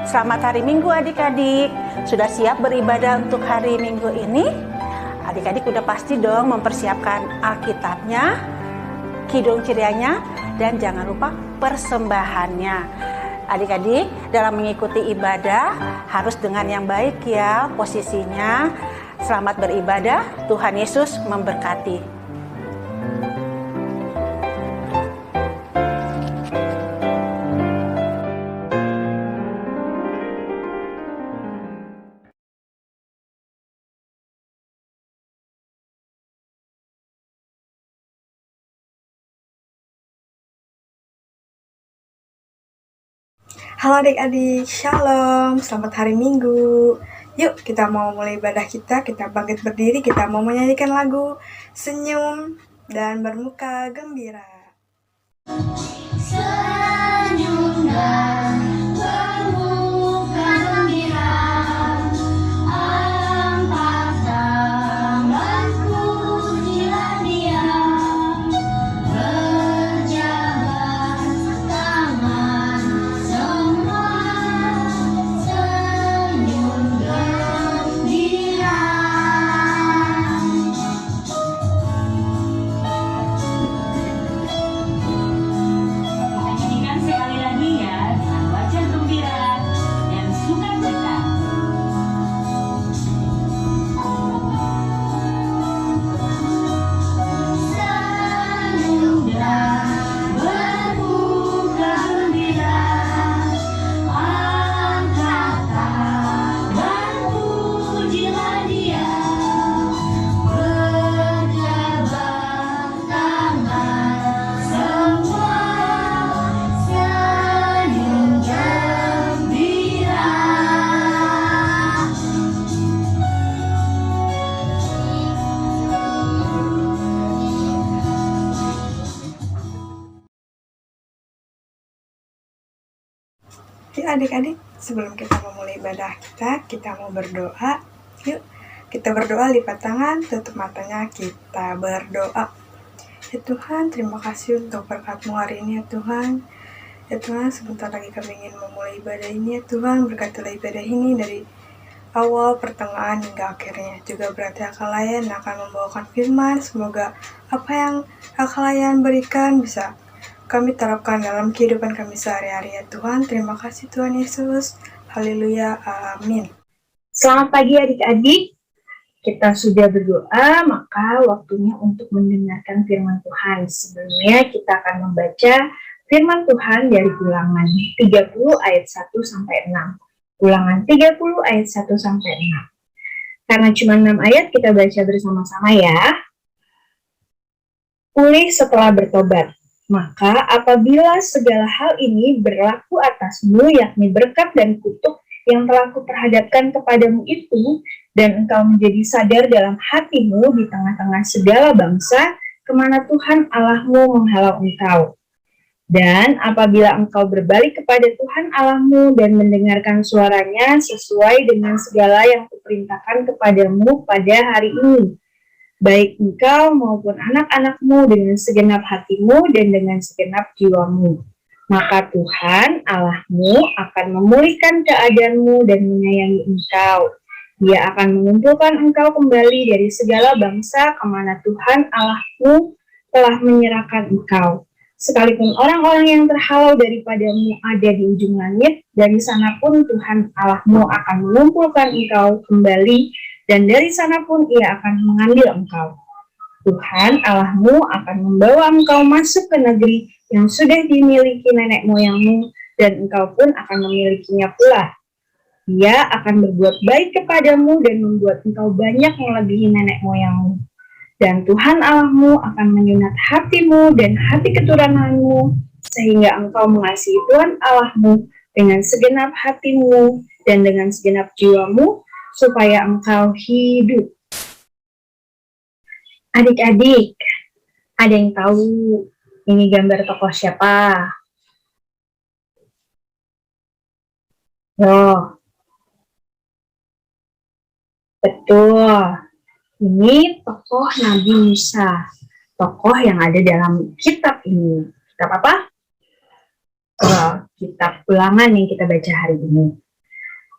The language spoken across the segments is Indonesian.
Selamat hari Minggu adik-adik. Sudah siap beribadah untuk hari Minggu ini? Adik-adik udah pasti dong mempersiapkan Alkitabnya, kidung cirianya, dan jangan lupa persembahannya. Adik-adik dalam mengikuti ibadah harus dengan yang baik ya posisinya. Selamat beribadah, Tuhan Yesus memberkati. Halo adik-adik, Shalom, selamat hari Minggu. Yuk kita mau mulai ibadah kita bangkit berdiri, kita mau menyanyikan lagu Senyum dan Bermuka Gembira. Senyum dan bermuka gembira, angkat tangan pujilah Dia, berjabat tangan semua, senyum gembira. Nyanyikan sekali lagi ya, dengan wajah gembira dan sukacita. Senyum dan bermuka gembira, angkat tangan pujilah Dia, berjabat tangan semua, senyum gembira. Yuk adik-adik, sebelum kita memulai ibadah kita mau berdoa. Yuk kita berdoa, lipat tangan, tutup matanya, kita berdoa. Ya Tuhan, terima kasih untuk berkat-Mu hari ini ya Tuhan. Ya Tuhan, sebentar lagi kami ingin memulai ibadah ini ya Tuhan. Berkatilah ibadah ini dari awal, pertengahan, hingga akhirnya. Juga berarti Akalayan akan membawakan firman. Semoga apa yang Akalayan berikan bisa kami terapkan dalam kehidupan kami sehari-hari ya Tuhan. Terima kasih Tuhan Yesus. Haleluya. Amin. Selamat pagi adik-adik. Kita sudah berdoa, maka waktunya untuk mendengarkan firman Tuhan. Sebelumnya kita akan membaca firman Tuhan dari Ulangan 30 ayat 1 sampai 6. Ulangan 30 ayat 1 sampai 6. Karena cuma 6 ayat, kita baca bersama-sama ya. Pulih setelah bertobat. Maka apabila segala hal ini berlaku atasmu, yakni berkat dan kutuk yang telah kuperhadapkan kepadamu itu, dan engkau menjadi sadar dalam hatimu di tengah-tengah segala bangsa, kemana Tuhan Allahmu menghalau engkau. Dan apabila engkau berbalik kepada Tuhan Allahmu dan mendengarkan suaranya sesuai dengan segala yang kuperintahkan kepadamu pada hari ini, baik engkau maupun anak-anakmu dengan segenap hatimu dan dengan segenap jiwamu, maka Tuhan Allahmu akan memulihkan keadaanmu dan menyayangi engkau. Dia akan mengumpulkan engkau kembali dari segala bangsa kemana Tuhan Allahmu telah menyerahkan engkau. Sekalipun orang-orang yang terhalau daripadamu ada di ujung langit, dari sana pun Tuhan Allahmu akan mengumpulkan engkau kembali, dan dari sana pun Ia akan mengambil engkau. Tuhan Allahmu akan membawa engkau masuk ke negeri yang sudah dimiliki nenek moyangmu, dan engkau pun akan memilikinya pula. Ia akan berbuat baik kepadamu dan membuat engkau banyak melebihi nenek moyangmu. Dan Tuhan Allahmu akan menyunat hatimu dan hati keturunanmu, sehingga engkau mengasihi Tuhan Allahmu dengan segenap hatimu dan dengan segenap jiwamu, supaya engkau hidup. Adik-adik, ada yang tahu ini gambar tokoh siapa? Loh, betul. Ini tokoh Nabi Musa, tokoh yang ada dalam kitab ini. Kitab apa? Kitab Ulangan yang kita baca hari ini.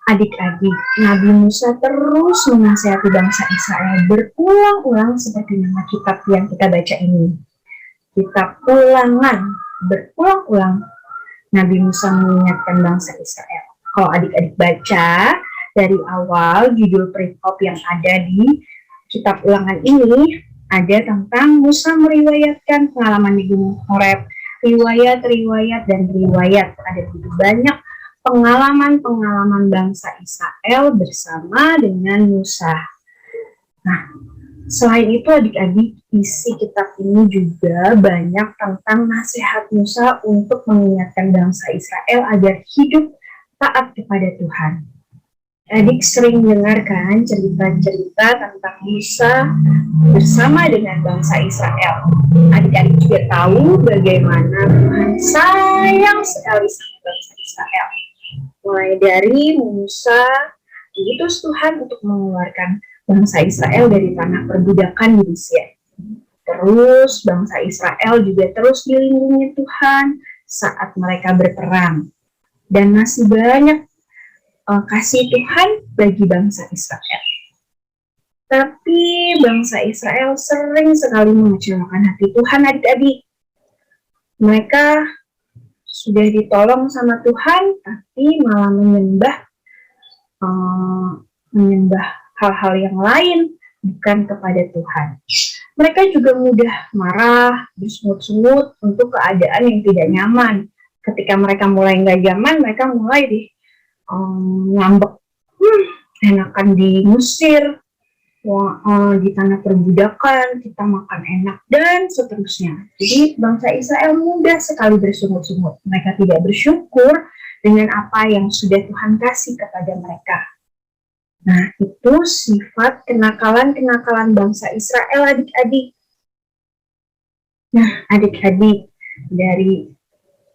Adik-adik, Nabi Musa terus menasihati bangsa Israel berulang-ulang seperti nama kitab yang kita baca ini. Kitab Ulangan, berulang-ulang Nabi Musa mengingatkan bangsa Israel. Kalau adik-adik baca dari awal judul perikop yang ada di kitab Ulangan ini, ada tentang Musa meriwayatkan pengalaman di Gunung Horeb, riwayat-riwayat dan riwayat. Ada begitu banyak pengalaman-pengalaman bangsa Israel bersama dengan Musa. Nah, selain itu adik-adik, isi kitab ini juga banyak tentang nasihat Musa untuk mengingatkan bangsa Israel agar hidup taat kepada Tuhan. Adik sering dengarkan cerita-cerita tentang Musa bersama dengan bangsa Israel. Adik-adik juga tahu bagaimana Tuhan sayang sekali sama bangsa Israel. Mulai dari Musa diutus Tuhan untuk mengeluarkan bangsa Israel dari tanah perbudakan di Mesir. Terus bangsa Israel juga terus dilindungi Tuhan saat mereka berperang. Dan masih banyak kasih Tuhan bagi bangsa Israel. Tapi bangsa Israel sering sekali mengecewakan hati Tuhan adik-adik. Mereka sudah ditolong sama Tuhan, tapi malah menyembah hal-hal yang lain, bukan kepada Tuhan. Mereka juga mudah marah, bersungut-sungut untuk keadaan yang tidak nyaman. Ketika mereka mulai nggak nyaman, mereka mulai ngambek. Enakan di Mesir, di tanah perbudakan, kita makan enak, dan seterusnya. Jadi bangsa Israel mudah sekali bersungut-sungut. Mereka tidak bersyukur dengan apa yang sudah Tuhan kasih kepada mereka. Nah, itu sifat kenakalan-kenakalan bangsa Israel adik-adik. Nah, adik-adik,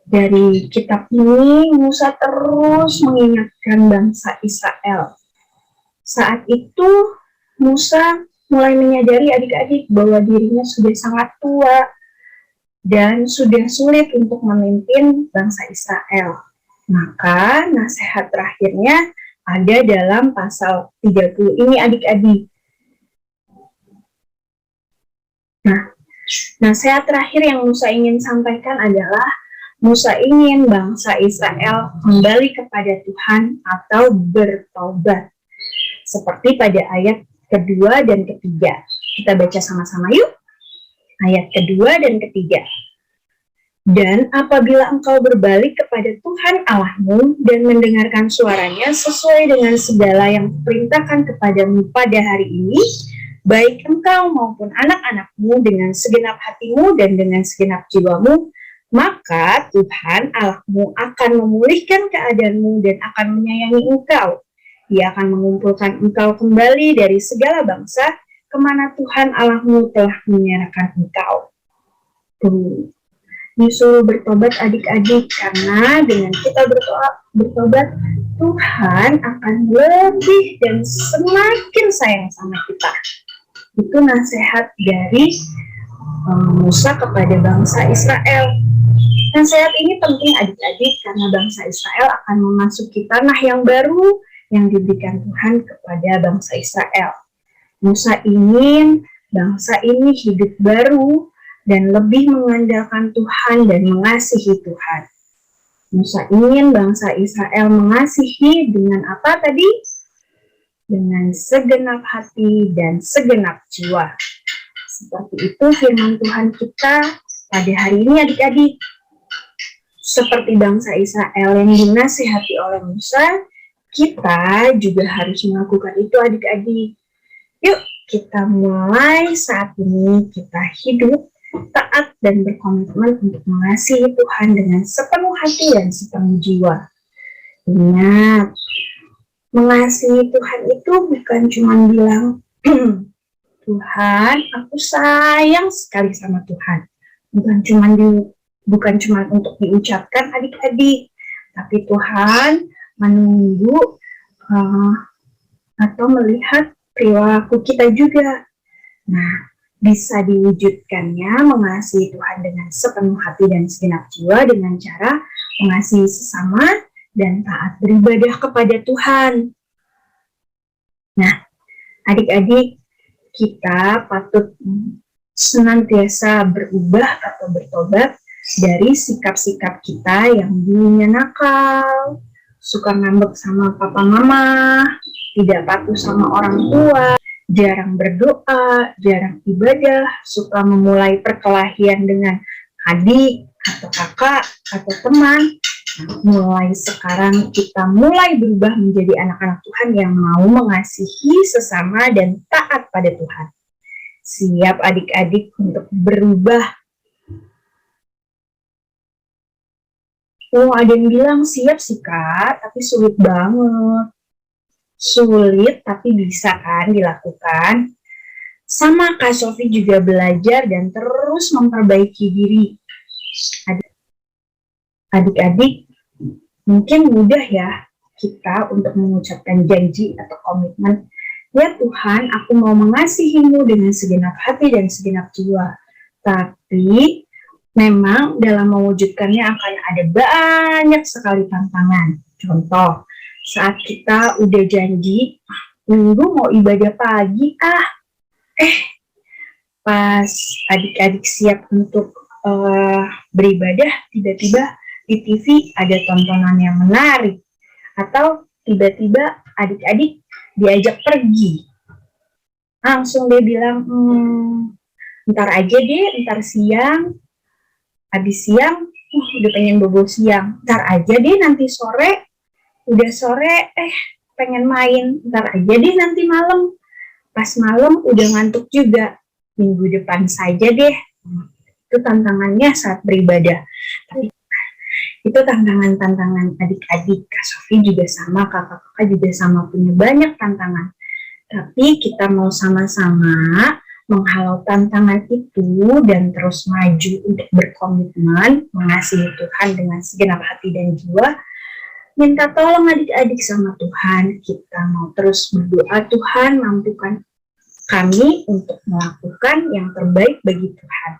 dari kitab ini Musa terus mengingatkan bangsa Israel. Saat itu Musa mulai menyadari adik-adik bahwa dirinya sudah sangat tua dan sudah sulit untuk memimpin bangsa Israel. Maka nasihat terakhirnya ada dalam pasal 30 ini adik-adik. Nah, nasihat terakhir yang Musa ingin sampaikan adalah Musa ingin bangsa Israel kembali kepada Tuhan atau bertobat. Seperti pada ayat kedua dan ketiga. Kita baca sama-sama yuk. Ayat kedua dan ketiga. Dan apabila engkau berbalik kepada Tuhan Allahmu dan mendengarkan suaranya sesuai dengan segala yang kuperintahkan kepadamu pada hari ini, baik engkau maupun anak-anakmu dengan segenap hatimu dan dengan segenap jiwamu, maka Tuhan Allahmu akan memulihkan keadaanmu dan akan menyayangi engkau. Ia akan mengumpulkan engkau kembali dari segala bangsa kemana Tuhan Allahmu telah menyerahkan engkau. Disuruh bertobat adik-adik, karena dengan kita bertobat, Tuhan akan lebih dan semakin sayang sama kita. Itu nasihat dari Musa kepada bangsa Israel. Nasihat ini penting adik-adik karena bangsa Israel akan memasuki tanah yang baru yang diberikan Tuhan kepada bangsa Israel. Musa ingin bangsa ini hidup baru dan lebih mengandalkan Tuhan dan mengasihi Tuhan. Musa ingin bangsa Israel mengasihi dengan apa tadi? Dengan segenap hati dan segenap jiwa. Seperti itu firman Tuhan kita pada hari ini adik-adik. Seperti bangsa Israel yang dinasihati oleh Musa, kita juga harus melakukan itu adik-adik. Yuk kita mulai saat ini kita hidup taat dan berkomitmen untuk mengasihi Tuhan dengan sepenuh hati dan sepenuh jiwa. Ingat, mengasihi Tuhan itu bukan cuma bilang, Tuhan, aku sayang sekali sama Tuhan. Bukan cuma untuk diucapkan adik-adik, tapi Tuhan menunggu atau melihat perilaku kita juga. Nah, bisa diwujudkannya mengasihi Tuhan dengan sepenuh hati dan segenap jiwa dengan cara mengasihi sesama dan taat beribadah kepada Tuhan. Nah, adik-adik, kita patut senantiasa berubah atau bertobat dari sikap-sikap kita yang dulunya nakal, suka ngambek sama papa mama, tidak patuh sama orang tua, jarang berdoa, jarang ibadah, suka memulai perkelahian dengan adik atau kakak atau teman. Mulai sekarang kita mulai berubah menjadi anak-anak Tuhan yang mau mengasihi sesama dan taat pada Tuhan. Siap adik-adik untuk berubah? Oh, ada yang bilang siap sih Kak, tapi sulit banget. Sulit tapi bisa kan dilakukan. Sama Kak Sofi juga belajar dan terus memperbaiki diri. Adik-adik, mungkin mudah ya kita untuk mengucapkan janji atau komitmen. Ya Tuhan, aku mau mengasihimu dengan segenap hati dan segenap jiwa. Tapi memang dalam mewujudkannya akan ada banyak sekali tantangan. Contoh, saat kita udah janji, minggu mau ibadah pagi, pas adik-adik siap untuk beribadah, tiba-tiba di TV ada tontonan yang menarik. Atau tiba-tiba adik-adik diajak pergi. Langsung dia bilang, ntar aja deh, ntar siang. Habis siang, udah pengen bobo siang. Ntar aja deh nanti sore. Udah sore, pengen main. Ntar aja deh nanti malam. Pas malam udah ngantuk juga. Minggu depan saja deh. Itu tantangannya saat beribadah. Tapi itu tantangan-tantangan adik-adik. Kak Sofi juga sama, kakak-kakak juga sama, punya banyak tantangan. Tapi kita mau sama-sama menghalau tantangan itu dan terus maju untuk berkomitmen mengasihi Tuhan dengan segenap hati dan jiwa. Minta tolong adik-adik sama Tuhan. Kita mau terus berdoa, Tuhan mampukan kami untuk melakukan yang terbaik bagi Tuhan.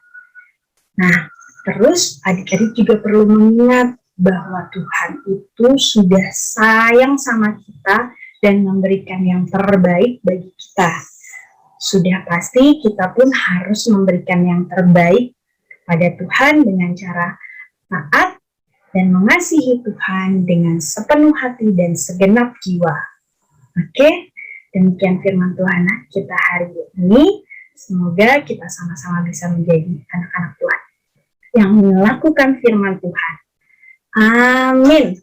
Nah, terus adik-adik juga perlu mengingat bahwa Tuhan itu sudah sayang sama kita dan memberikan yang terbaik bagi kita. Sudah pasti kita pun harus memberikan yang terbaik pada Tuhan dengan cara taat dan mengasihi Tuhan dengan sepenuh hati dan segenap jiwa. Oke, demikian firman Tuhan kita hari ini. Semoga kita sama-sama bisa menjadi anak-anak Tuhan yang melakukan firman Tuhan. Amin.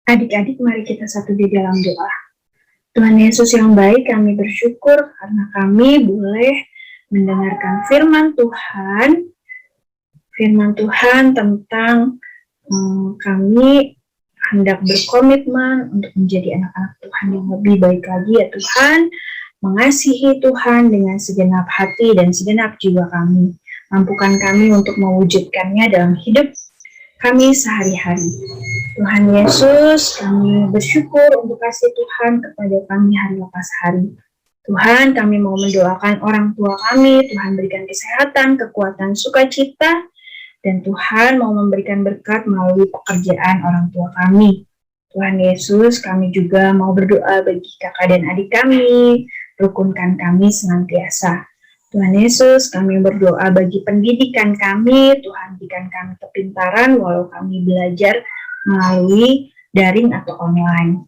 Adik-adik, mari kita satu di dalam doa. Tuhan Yesus yang baik, kami bersyukur karena kami boleh mendengarkan firman Tuhan. Firman Tuhan tentang kami hendak berkomitmen untuk menjadi anak-anak Tuhan yang lebih baik lagi ya Tuhan. Mengasihi Tuhan dengan segenap hati dan segenap jiwa kami. Mampukan kami untuk mewujudkannya dalam hidup kami sehari-hari. Tuhan Yesus, kami bersyukur untuk kasih Tuhan kepada kami hari lepas hari. Tuhan, kami mau mendoakan orang tua kami, Tuhan berikan kesehatan, kekuatan, sukacita, Dan Tuhan mau memberikan berkat melalui pekerjaan orang tua kami. Tuhan Yesus, kami juga mau berdoa bagi kakak dan adik kami, rukunkan kami senantiasa. Tuhan Yesus, kami berdoa bagi pendidikan kami, Tuhan berikan kami kepintaran walau kami belajar melalui daring atau online.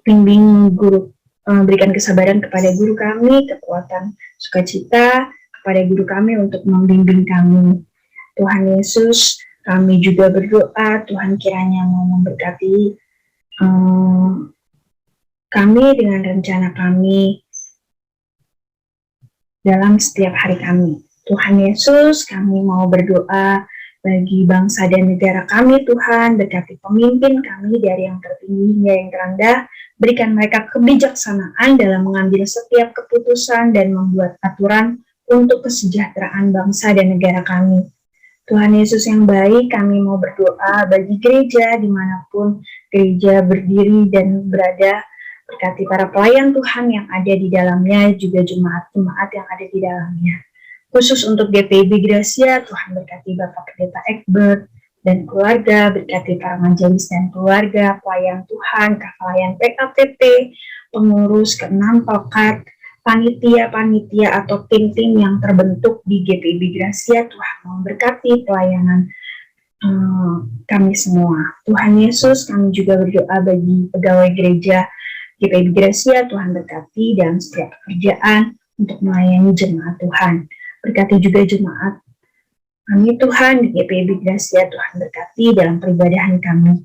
Bimbing guru, berikan kesabaran kepada guru kami, kekuatan sukacita kepada guru kami untuk membimbing kami. Tuhan Yesus, kami juga berdoa, Tuhan kiranya mau memberkati kami dengan rencana kami dalam setiap hari kami. Tuhan Yesus, kami mau berdoa bagi bangsa dan negara kami, Tuhan, berkati pemimpin kami dari yang tertinggi hingga yang terendah, berikan mereka kebijaksanaan dalam mengambil setiap keputusan dan membuat aturan untuk kesejahteraan bangsa dan negara kami. Tuhan Yesus yang baik, kami mau berdoa bagi gereja dimanapun gereja berdiri dan berada, berkati para pelayan Tuhan yang ada di dalamnya, juga jemaat-jemaat yang ada di dalamnya. Khusus untuk GPIB Gracia, Tuhan berkati Bapak Pendeta Egbert dan keluarga, berkati para majelis dan keluarga, pelayan Tuhan, pelayan PKPP, pengurus ke-6 Pelkat, panitia-panitia atau tim-tim yang terbentuk di GPIB Gracia. Tuhan memberkati pelayanan kami semua. Tuhan Yesus, kami juga berdoa bagi pegawai gereja GPIB Gracia. Tuhan berkati dalam setiap pekerjaan untuk melayani jemaat Tuhan. Berkati juga jemaat kami Tuhan di GPIB Gracia. Tuhan berkati dalam peribadahan kami.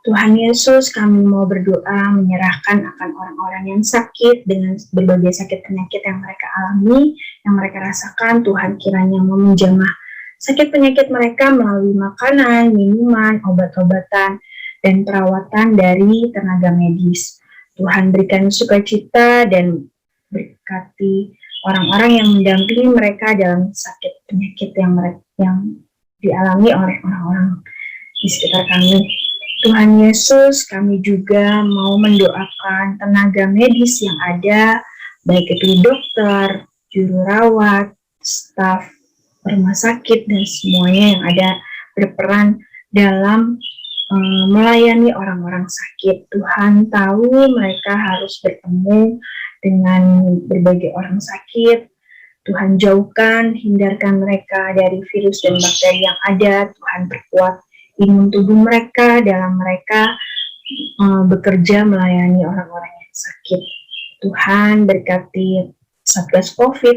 Tuhan Yesus, kami mau berdoa menyerahkan akan orang-orang yang sakit dengan berbagai sakit penyakit yang mereka alami, yang mereka rasakan. Tuhan kiranya mau menjamah sakit penyakit mereka melalui makanan, minuman, obat-obatan, dan perawatan dari tenaga medis. Tuhan berikan sukacita dan berkati orang-orang yang mendampingi mereka dalam sakit penyakit yang dialami oleh orang-orang di sekitar kami. Tuhan Yesus, kami juga mau mendoakan tenaga medis yang ada, baik itu dokter, juru rawat, staf rumah sakit, dan semuanya yang ada berperan dalam melayani orang-orang sakit. Tuhan tahu mereka harus bertemu dengan berbagai orang sakit. Tuhan jauhkan, hindarkan mereka dari virus dan bakteri yang ada. Tuhan perkuat imun tubuh mereka dalam mereka bekerja melayani orang-orang yang sakit. Tuhan berkati Satgas COVID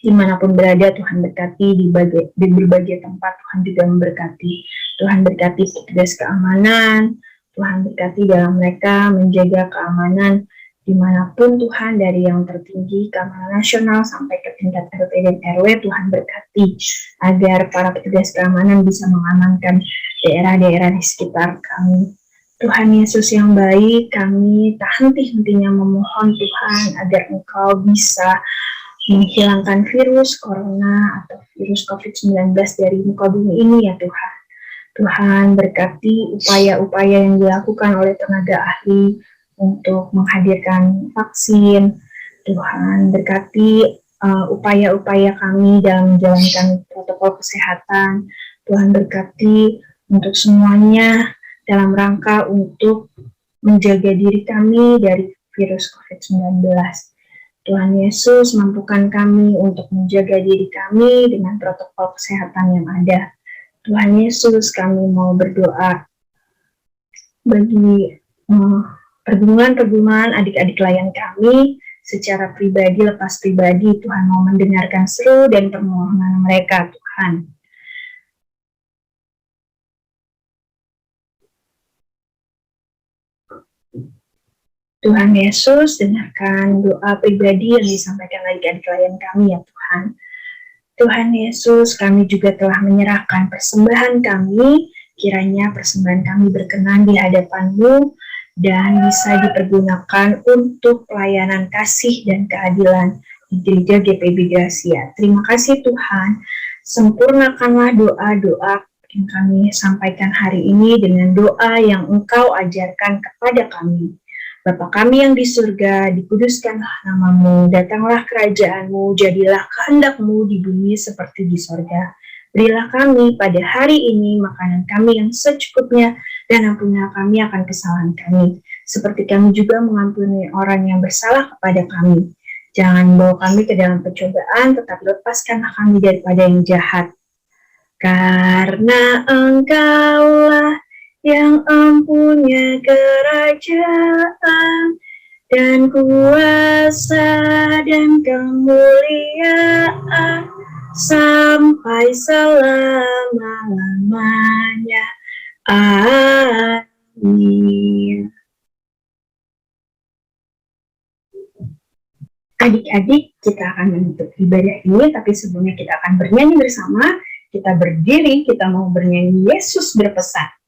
dimanapun berada. Tuhan berkati di berbagai tempat. Tuhan juga memberkati. Tuhan berkati petugas keamanan. Tuhan berkati dalam mereka menjaga keamanan dimanapun Tuhan, dari yang tertinggi keamanan nasional sampai ke tingkat RT dan RW. Tuhan berkati agar para petugas keamanan bisa mengamankan daerah-daerah di sekitar kami. Tuhan Yesus yang baik, kami tak henti-hentinya memohon Tuhan agar Engkau bisa menghilangkan virus corona atau virus COVID-19 dari muka bumi ini ya Tuhan. Tuhan berkati upaya-upaya yang dilakukan oleh tenaga ahli untuk menghadirkan vaksin. Tuhan berkati upaya-upaya kami dalam menjalankan protokol kesehatan. Tuhan berkati untuk semuanya dalam rangka untuk menjaga diri kami dari virus COVID-19. Tuhan Yesus, mampukan kami untuk menjaga diri kami dengan protokol kesehatan yang ada. Tuhan Yesus, kami mau berdoa bagi pergumulan adik-adik klien kami secara pribadi, lepas pribadi. Tuhan mau mendengarkan seru dan permohonan mereka, Tuhan. Tuhan Yesus, dengarkan doa pribadi yang disampaikan adik-adik klien kami ya Tuhan. Tuhan Yesus, kami juga telah menyerahkan persembahan kami, kiranya persembahan kami berkenan di hadapan-Mu dan bisa dipergunakan untuk pelayanan kasih dan keadilan di Gereja GPIB Gracia. Terima kasih Tuhan, sempurnakanlah doa-doa yang kami sampaikan hari ini dengan doa yang Engkau ajarkan kepada kami. Bapa kami yang di surga, dikuduskanlah nama-Mu, datanglah kerajaan-Mu, jadilah kehendak-Mu di bumi seperti di surga. Berilah kami pada hari ini makanan kami yang secukupnya, dan ampunilah kami akan kesalahan kami, seperti kami juga mengampuni orang yang bersalah kepada kami. Jangan bawa kami ke dalam pencobaan, tetapi lepaskanlah kami daripada yang jahat. Karena Engkaulah yang empunya kerajaan dan kuasa dan kemuliaan sampai selama-lamanya. Amin. Adik-adik, kita akan menutup ibadah ini, tapi sebelumnya kita akan bernyanyi bersama. Kita berdiri, kita mau bernyanyi Yesus berpesan.